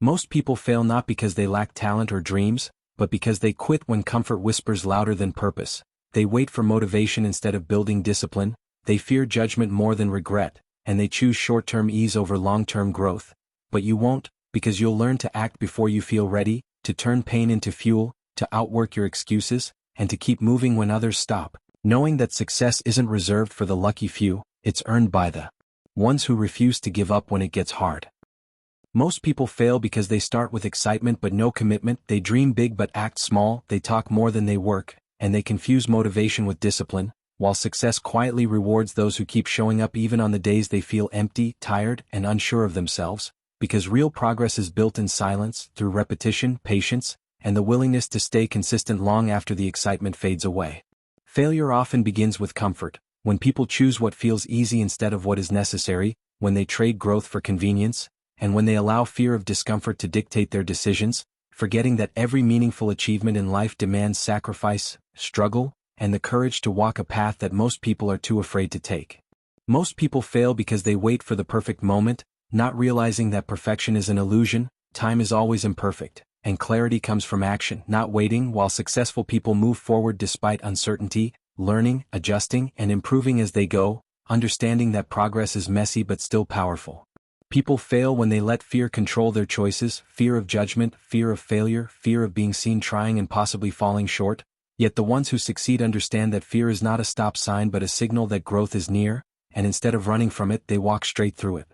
Most people fail not because they lack talent or dreams, but because they quit when comfort whispers louder than purpose. They wait for motivation instead of building discipline, they fear judgment more than regret, and they choose short-term ease over long-term growth. But you won't, because you'll learn to act before you feel ready, to turn pain into fuel, to outwork your excuses, and to keep moving when others stop, knowing that success isn't reserved for the lucky few, it's earned by the ones who refuse to give up when it gets hard. Most people fail because they start with excitement but no commitment, they dream big but act small, they talk more than they work, and they confuse motivation with discipline, while success quietly rewards those who keep showing up even on the days they feel empty, tired, and unsure of themselves, because real progress is built in silence, through repetition, patience, and the willingness to stay consistent long after the excitement fades away. Failure often begins with comfort, when people choose what feels easy instead of what is necessary, when they trade growth for convenience, and when they allow fear of discomfort to dictate their decisions, forgetting that every meaningful achievement in life demands sacrifice, struggle, and the courage to walk a path that most people are too afraid to take. Most people fail because they wait for the perfect moment, not realizing that perfection is an illusion, time is always imperfect, and clarity comes from action, not waiting, while successful people move forward despite uncertainty, learning, adjusting, and improving as they go, understanding that progress is messy but still powerful. People fail when they let fear control their choices, fear of judgment, fear of failure, fear of being seen trying and possibly falling short. Yet the ones who succeed understand that fear is not a stop sign but a signal that growth is near, and instead of running from it, they walk straight through it.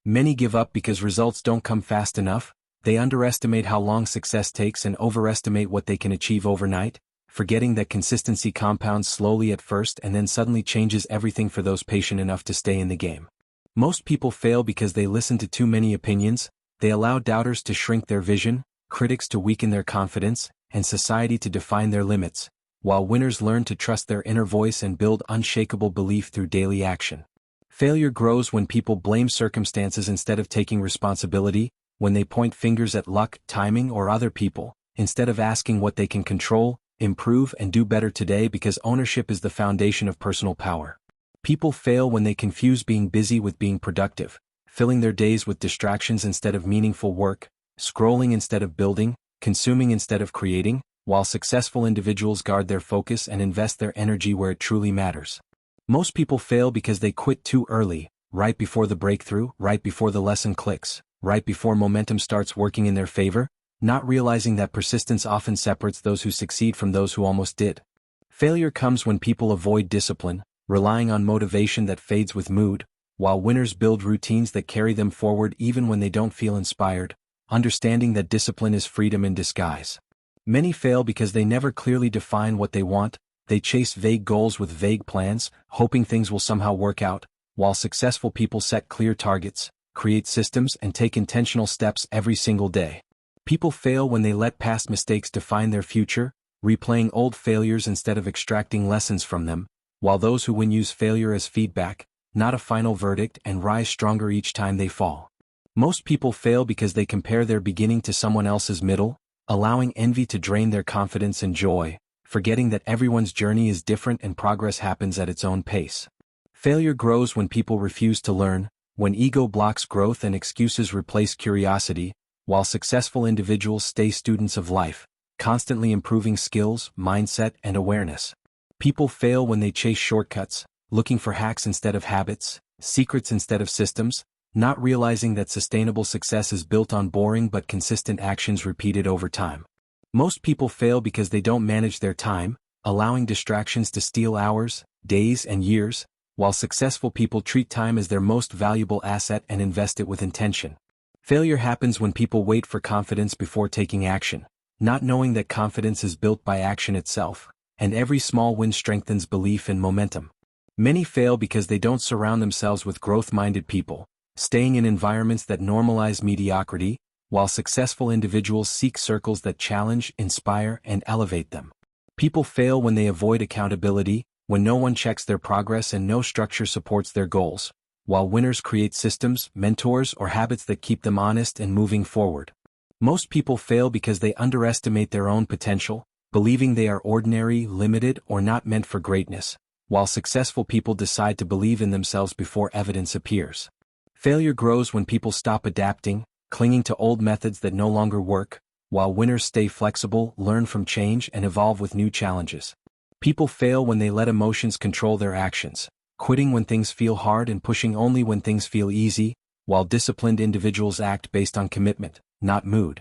Many give up because results don't come fast enough, they underestimate how long success takes and overestimate what they can achieve overnight, forgetting that consistency compounds slowly at first and then suddenly changes everything for those patient enough to stay in the game. Most people fail because they listen to too many opinions, they allow doubters to shrink their vision, critics to weaken their confidence, and society to define their limits, while winners learn to trust their inner voice and build unshakable belief through daily action. Failure grows when people blame circumstances instead of taking responsibility, when they point fingers at luck, timing, or other people, instead of asking what they can control, improve, and do better today, because ownership is the foundation of personal power. People fail when they confuse being busy with being productive, filling their days with distractions instead of meaningful work, scrolling instead of building, consuming instead of creating, while successful individuals guard their focus and invest their energy where it truly matters. Most people fail because they quit too early, right before the breakthrough, right before the lesson clicks, right before momentum starts working in their favor, not realizing that persistence often separates those who succeed from those who almost did. Failure comes when people avoid discipline, relying on motivation that fades with mood, while winners build routines that carry them forward even when they don't feel inspired, understanding that discipline is freedom in disguise. Many fail because they never clearly define what they want, they chase vague goals with vague plans, hoping things will somehow work out, while successful people set clear targets, create systems, and take intentional steps every single day. People fail when they let past mistakes define their future, replaying old failures instead of extracting lessons from them, while those who win use failure as feedback, not a final verdict, and rise stronger each time they fall. Most people fail because they compare their beginning to someone else's middle, allowing envy to drain their confidence and joy, forgetting that everyone's journey is different and progress happens at its own pace. Failure grows when people refuse to learn, when ego blocks growth and excuses replace curiosity, while successful individuals stay students of life, constantly improving skills, mindset, and awareness. People fail when they chase shortcuts, looking for hacks instead of habits, secrets instead of systems, not realizing that sustainable success is built on boring but consistent actions repeated over time. Most people fail because they don't manage their time, allowing distractions to steal hours, days, and years, while successful people treat time as their most valuable asset and invest it with intention. Failure happens when people wait for confidence before taking action, not knowing that confidence is built by action itself, and every small win strengthens belief and momentum. Many fail because they don't surround themselves with growth-minded people, staying in environments that normalize mediocrity, while successful individuals seek circles that challenge, inspire, and elevate them. People fail when they avoid accountability, when no one checks their progress and no structure supports their goals, while winners create systems, mentors, or habits that keep them honest and moving forward. Most people fail because they underestimate their own potential, believing they are ordinary, limited, or not meant for greatness, while successful people decide to believe in themselves before evidence appears. Failure grows when people stop adapting, clinging to old methods that no longer work, while winners stay flexible, learn from change, and evolve with new challenges. People fail when they let emotions control their actions, quitting when things feel hard and pushing only when things feel easy, while disciplined individuals act based on commitment, not mood.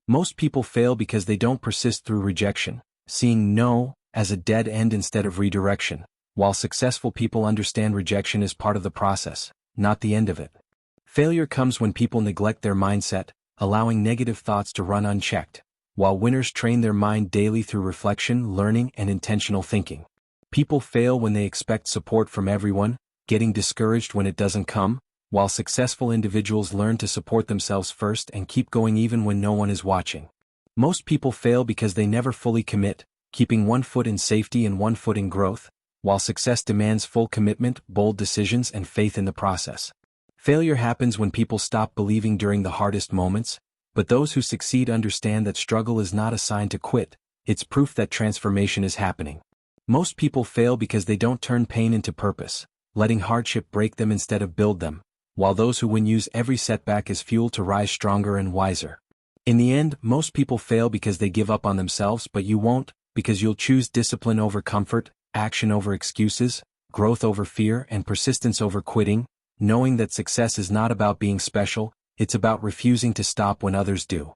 Most people fail because they don't persist through rejection, seeing no as a dead end instead of redirection, while successful people understand rejection is part of the process, not the end of it. Failure comes when people neglect their mindset, allowing negative thoughts to run unchecked, while winners train their mind daily through reflection, learning, and intentional thinking. People fail when they expect support from everyone, getting discouraged when it doesn't come, while successful individuals learn to support themselves first and keep going even when no one is watching. Most people fail because they never fully commit, keeping one foot in safety and one foot in growth, while success demands full commitment, bold decisions, and faith in the process. Failure happens when people stop believing during the hardest moments, but those who succeed understand that struggle is not a sign to quit, it's proof that transformation is happening. Most people fail because they don't turn pain into purpose, letting hardship break them instead of build them, while those who win use every setback as fuel to rise stronger and wiser. In the end, most people fail because they give up on themselves, but you won't, because you'll choose discipline over comfort, action over excuses, growth over fear, and persistence over quitting, knowing that success is not about being special, it's about refusing to stop when others do.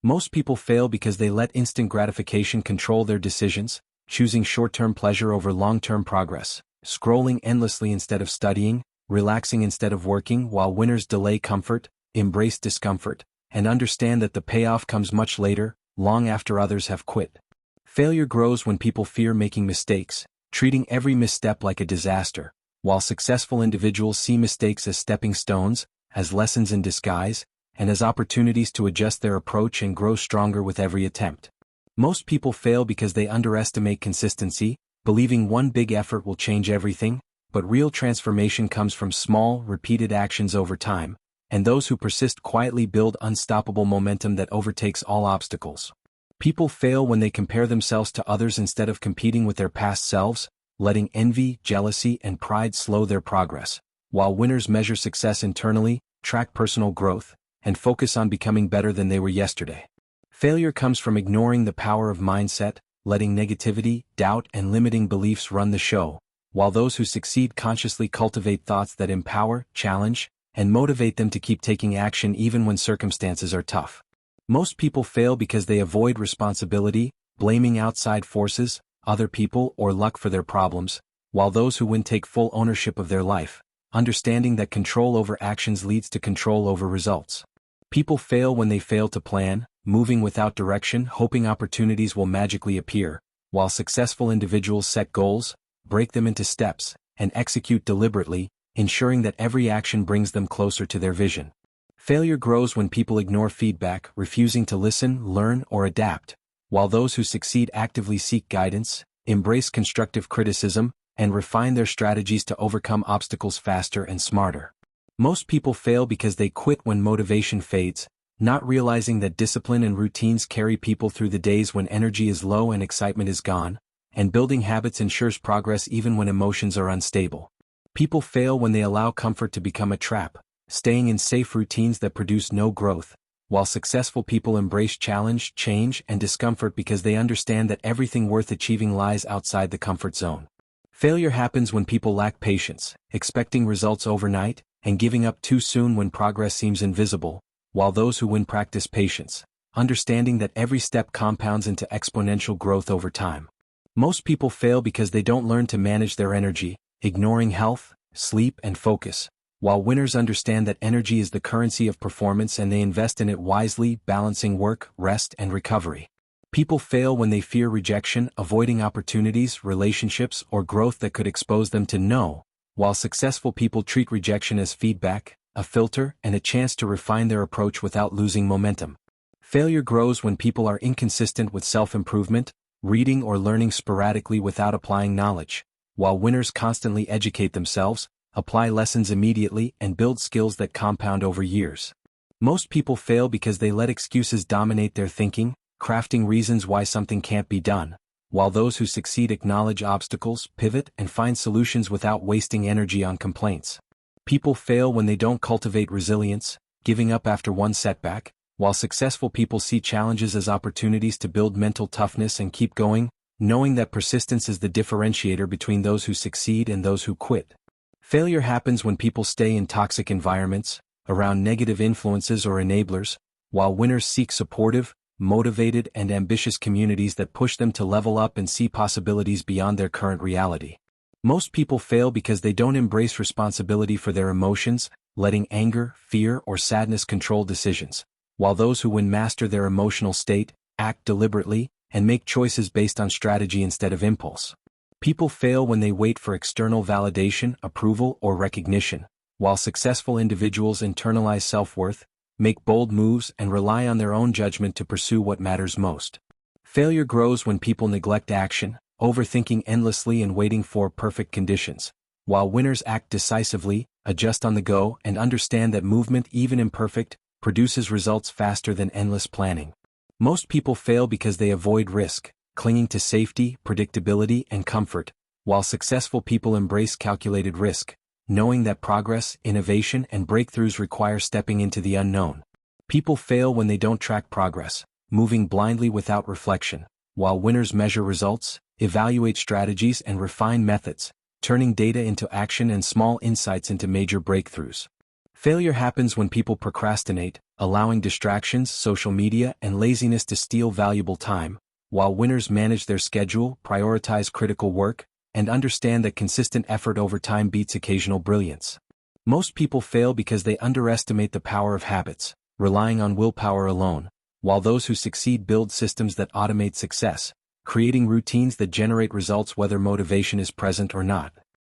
Most people fail because they let instant gratification control their decisions, choosing short-term pleasure over long-term progress, scrolling endlessly instead of studying, relaxing instead of working, while winners delay comfort, embrace discomfort, and understand that the payoff comes much later, long after others have quit. Failure grows when people fear making mistakes, treating every misstep like a disaster, while successful individuals see mistakes as stepping stones, as lessons in disguise, and as opportunities to adjust their approach and grow stronger with every attempt. Most people fail because they underestimate consistency, believing one big effort will change everything, but real transformation comes from small, repeated actions over time, and those who persist quietly build unstoppable momentum that overtakes all obstacles. People fail when they compare themselves to others instead of competing with their past selves, letting envy, jealousy, and pride slow their progress, while winners measure success internally, track personal growth, and focus on becoming better than they were yesterday. Failure comes from ignoring the power of mindset, letting negativity, doubt, and limiting beliefs run the show, while those who succeed consciously cultivate thoughts that empower, challenge, and motivate them to keep taking action even when circumstances are tough. Most people fail because they avoid responsibility, blaming outside forces, other people, or luck for their problems, while those who win take full ownership of their life, understanding that control over actions leads to control over results. People fail when they fail to plan, moving without direction, hoping opportunities will magically appear, while successful individuals set goals, break them into steps, and execute deliberately, ensuring that every action brings them closer to their vision. Failure grows when people ignore feedback, refusing to listen, learn, or adapt, while those who succeed actively seek guidance, embrace constructive criticism, and refine their strategies to overcome obstacles faster and smarter. Most people fail because they quit when motivation fades, not realizing that discipline and routines carry people through the days when energy is low and excitement is gone, and building habits ensures progress even when emotions are unstable. People fail when they allow comfort to become a trap, staying in safe routines that produce no growth, while successful people embrace challenge, change, and discomfort because they understand that everything worth achieving lies outside the comfort zone. Failure happens when people lack patience, expecting results overnight, and giving up too soon when progress seems invisible, while those who win practice patience, understanding that every step compounds into exponential growth over time. Most people fail because they don't learn to manage their energy, ignoring health, sleep, and focus, while winners understand that energy is the currency of performance and they invest in it wisely, balancing work, rest, and recovery. People fail when they fear rejection, avoiding opportunities, relationships, or growth that could expose them to no, while successful people treat rejection as feedback, a filter, and a chance to refine their approach without losing momentum. Failure grows when people are inconsistent with self-improvement, reading or learning sporadically without applying knowledge, while winners constantly educate themselves, apply lessons immediately, and build skills that compound over years. Most people fail because they let excuses dominate their thinking, crafting reasons why something can't be done, while those who succeed acknowledge obstacles, pivot, and find solutions without wasting energy on complaints. People fail when they don't cultivate resilience, giving up after one setback, while successful people see challenges as opportunities to build mental toughness and keep going, knowing that persistence is the differentiator between those who succeed and those who quit. Failure happens when people stay in toxic environments, around negative influences or enablers, while winners seek supportive, motivated and ambitious communities that push them to level up and see possibilities beyond their current reality. Most people fail because they don't embrace responsibility for their emotions, letting anger, fear or sadness control decisions, while those who win master their emotional state, act deliberately, and make choices based on strategy instead of impulse. People fail when they wait for external validation, approval, or recognition, while successful individuals internalize self-worth, make bold moves, and rely on their own judgment to pursue what matters most. Failure grows when people neglect action, overthinking endlessly and waiting for perfect conditions, while winners act decisively, adjust on the go, and understand that movement, even imperfect, produces results faster than endless planning. Most people fail because they avoid risk, clinging to safety, predictability, and comfort, while successful people embrace calculated risk, knowing that progress, innovation, and breakthroughs require stepping into the unknown. People fail when they don't track progress, moving blindly without reflection, while winners measure results, evaluate strategies, and refine methods, turning data into action and small insights into major breakthroughs. Failure happens when people procrastinate, allowing distractions, social media, and laziness to steal valuable time, while winners manage their schedule, prioritize critical work, and understand that consistent effort over time beats occasional brilliance. Most people fail because they underestimate the power of habits, relying on willpower alone, while those who succeed build systems that automate success, creating routines that generate results whether motivation is present or not.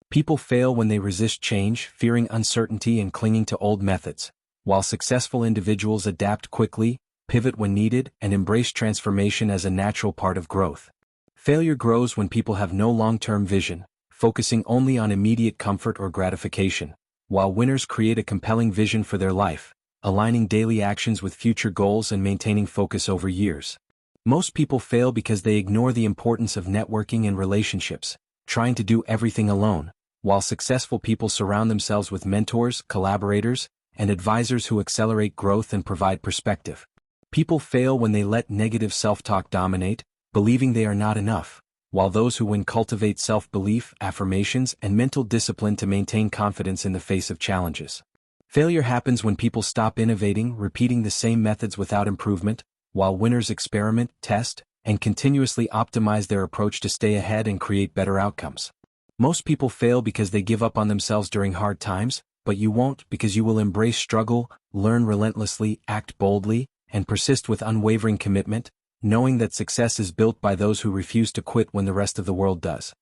People fail when they resist change, fearing uncertainty and clinging to old methods, while successful individuals adapt quickly, pivot when needed, and embrace transformation as a natural part of growth. Failure grows when people have no long-term vision, focusing only on immediate comfort or gratification, while winners create a compelling vision for their life, aligning daily actions with future goals and maintaining focus over years. Most people fail because they ignore the importance of networking and relationships, trying to do everything alone, while successful people surround themselves with mentors, collaborators, and advisors who accelerate growth and provide perspective. People fail when they let negative self-talk dominate, believing they are not enough, while those who win cultivate self-belief, affirmations, and mental discipline to maintain confidence in the face of challenges. Failure happens when people stop innovating, repeating the same methods without improvement, while winners experiment, test, and continuously optimize their approach to stay ahead and create better outcomes. Most people fail because they give up on themselves during hard times, but you won't because you will embrace struggle, learn relentlessly, act boldly, and persist with unwavering commitment, knowing that success is built by those who refuse to quit when the rest of the world does.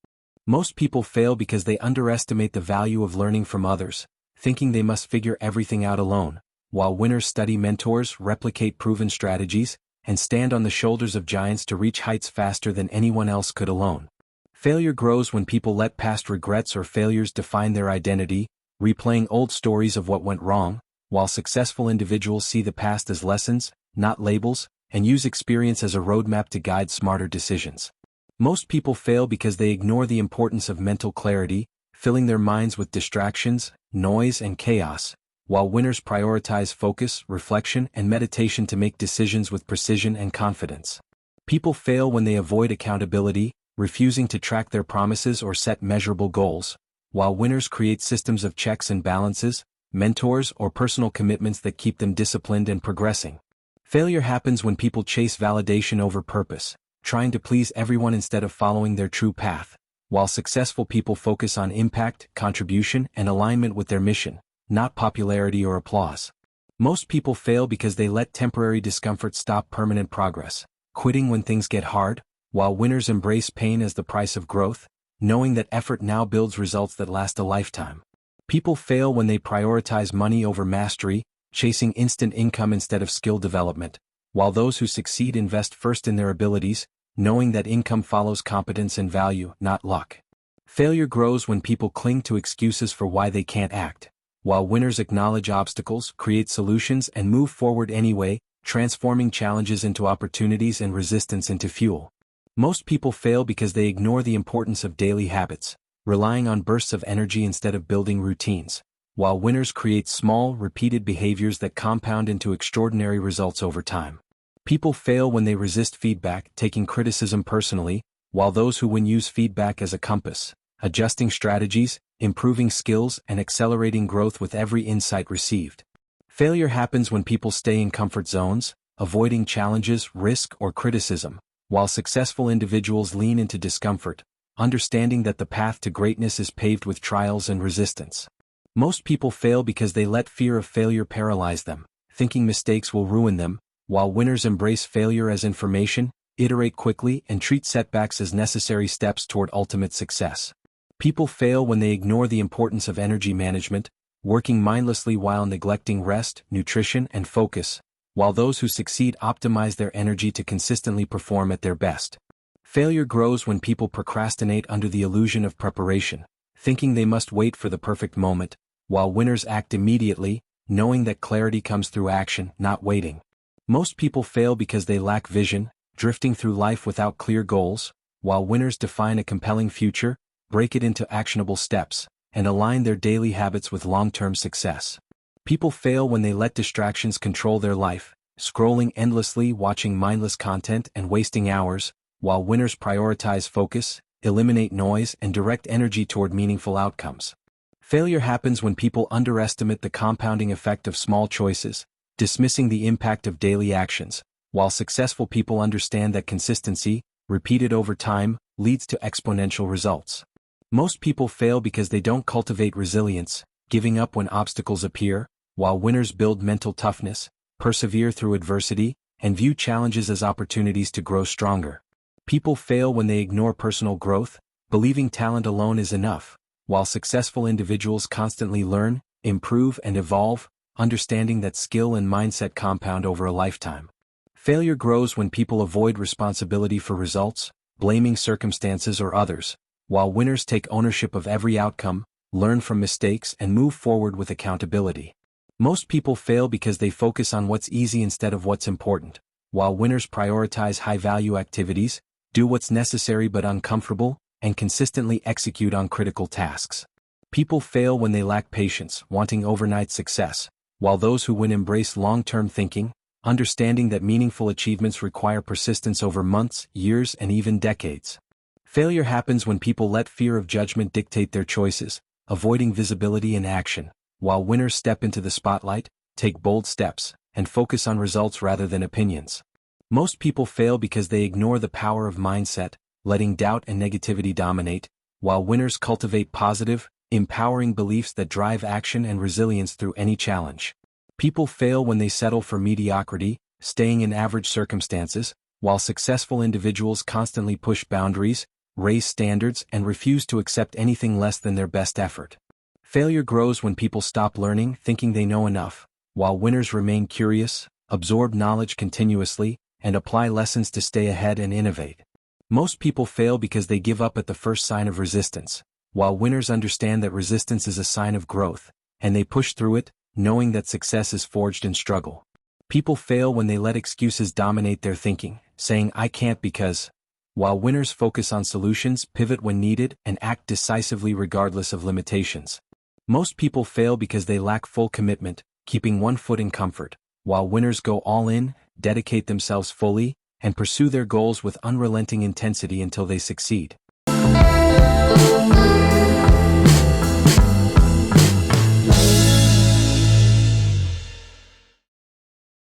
Most people fail because they underestimate the value of learning from others, thinking they must figure everything out alone, while winners study mentors, replicate proven strategies, and stand on the shoulders of giants to reach heights faster than anyone else could alone. Failure grows when people let past regrets or failures define their identity, replaying old stories of what went wrong, while successful individuals see the past as lessons, not labels, and use experience as a roadmap to guide smarter decisions. Most people fail because they ignore the importance of mental clarity, filling their minds with distractions, noise, and chaos, while winners prioritize focus, reflection, and meditation to make decisions with precision and confidence. People fail when they avoid accountability, refusing to track their promises or set measurable goals, while winners create systems of checks and balances, mentors, or personal commitments that keep them disciplined and progressing. Failure happens when people chase validation over purpose, trying to please everyone instead of following their true path, while successful people focus on impact, contribution, and alignment with their mission, not popularity or applause. Most people fail because they let temporary discomfort stop permanent progress, quitting when things get hard, while winners embrace pain as the price of growth, knowing that effort now builds results that last a lifetime. People fail when they prioritize money over mastery, chasing instant income instead of skill development, while those who succeed invest first in their abilities, knowing that income follows competence and value, not luck. Failure grows when people cling to excuses for why they can't act, while winners acknowledge obstacles, create solutions, and move forward anyway, transforming challenges into opportunities and resistance into fuel. Most people fail because they ignore the importance of daily habits, relying on bursts of energy instead of building routines, while winners create small, repeated behaviors that compound into extraordinary results over time. People fail when they resist feedback, taking criticism personally, while those who win use feedback as a compass, adjusting strategies, improving skills, and accelerating growth with every insight received. Failure happens when people stay in comfort zones, avoiding challenges, risk, or criticism, while successful individuals lean into discomfort, understanding that the path to greatness is paved with trials and resistance. Most people fail because they let fear of failure paralyze them, thinking mistakes will ruin them, while winners embrace failure as information, iterate quickly, and treat setbacks as necessary steps toward ultimate success. People fail when they ignore the importance of energy management, working mindlessly while neglecting rest, nutrition, and focus, while those who succeed optimize their energy to consistently perform at their best. Failure grows when people procrastinate under the illusion of preparation, thinking they must wait for the perfect moment, while winners act immediately, knowing that clarity comes through action, not waiting. Most people fail because they lack vision, drifting through life without clear goals, while winners define a compelling future, break it into actionable steps, and align their daily habits with long-term success. People fail when they let distractions control their life, scrolling endlessly, watching mindless content, and wasting hours, while winners prioritize focus, eliminate noise, and direct energy toward meaningful outcomes. Failure happens when people underestimate the compounding effect of small choices, dismissing the impact of daily actions, while successful people understand that consistency, repeated over time, leads to exponential results. Most people fail because they don't cultivate resilience, giving up when obstacles appear, while winners build mental toughness, persevere through adversity, and view challenges as opportunities to grow stronger. People fail when they ignore personal growth, believing talent alone is enough, while successful individuals constantly learn, improve, and evolve, understanding that skill and mindset compound over a lifetime. Failure grows when people avoid responsibility for results, blaming circumstances or others, while winners take ownership of every outcome, learn from mistakes, and move forward with accountability. Most people fail because they focus on what's easy instead of what's important, while winners prioritize high-value activities, do what's necessary but uncomfortable, and consistently execute on critical tasks. People fail when they lack patience, wanting overnight success, while those who win embrace long-term thinking, understanding that meaningful achievements require persistence over months, years, and even decades. Failure happens when people let fear of judgment dictate their choices, avoiding visibility in action, while winners step into the spotlight, take bold steps, and focus on results rather than opinions. Most people fail because they ignore the power of mindset, letting doubt and negativity dominate, while winners cultivate positive, empowering beliefs that drive action and resilience through any challenge. People fail when they settle for mediocrity, staying in average circumstances, while successful individuals constantly push boundaries, raise standards, and refuse to accept anything less than their best effort. Failure grows when people stop learning, thinking they know enough, while winners remain curious, absorb knowledge continuously, and apply lessons to stay ahead and innovate. Most people fail because they give up at the first sign of resistance, while winners understand that resistance is a sign of growth, and they push through it, knowing that success is forged in struggle. People fail when they let excuses dominate their thinking, saying "I can't because," while winners focus on solutions, pivot when needed, and act decisively regardless of limitations. Most people fail because they lack full commitment, keeping one foot in comfort, while winners go all in, dedicate themselves fully, and pursue their goals with unrelenting intensity until they succeed.